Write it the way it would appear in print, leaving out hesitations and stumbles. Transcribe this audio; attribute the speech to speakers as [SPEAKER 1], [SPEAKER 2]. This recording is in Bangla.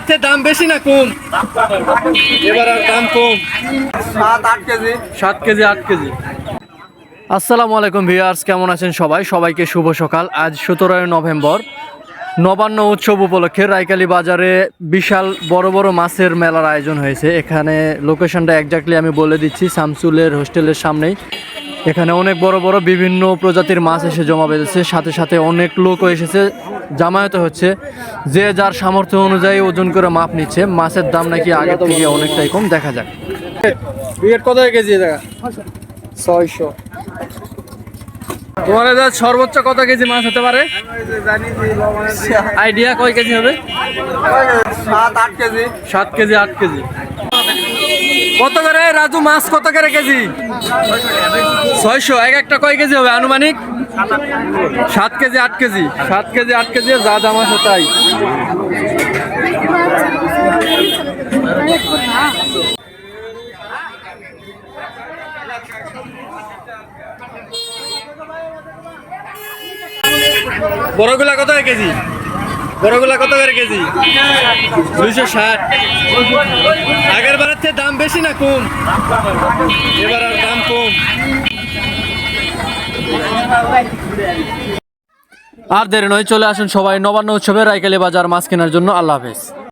[SPEAKER 1] চেয়ে দাম বেশি না কম? এবার আর দাম কম।
[SPEAKER 2] 7-8 কেজি।
[SPEAKER 1] 7 KG 8 KG. আসসালামু আলাইকুম ভিউয়ার্স, কেমন আছেন সবাই? সবাইকে শুভ সকাল। আজ 17 নভেম্বর, নবান্ন উৎসব উপলক্ষে রায়কালী বাজারে বিশাল বড় বড় মাছের মেলার আয়োজন হয়েছে। এখানে লোকেশনটা একজাক্টলি আমি বলে দিচ্ছি, শামসুলের হোস্টেলের সামনেই। এখানে অনেক বড় বড় বিভিন্ন প্রজাতির মাছ এসে জমা বেঁধেছে, সাথে সাথে অনেক লোকও এসেছে, জামায়াত হচ্ছে। যে যার সামর্থ্য অনুযায়ী ওজন করে মাপ নিচ্ছে। মাছের দাম নাকি আগের থেকে অনেকটাই কম, দেখা যাক। বিয়ের কত কেজি দেখা? 600। তোমার সর্বোচ্চ কত কেজি মাছ হতে পারে আইডিয়া? কয় কেজি হবে?
[SPEAKER 2] 7-8 কেজি।
[SPEAKER 1] 7 KG 8 KG. কত করে রাজু মাছ কত করে কেজি? 600। এক একটা কয় কেজি হবে আনুমানিক? 7 কেজি 8 কেজি। 7 কেজি 8 কেজি, যা দাম আছে তাই। বড়গুলা কত কেজি? বড়গুলা কত করে কেজি? 260। আগের বারের চেয়ে দাম বেশি না কম? এবার আর দাম কম। আর দেরি নয়, চলে আসুন সবাই নবান্ন উৎসবে রায়কালী বাজার মাছ কেনার জন্য। আল্লাহ হাফেজ।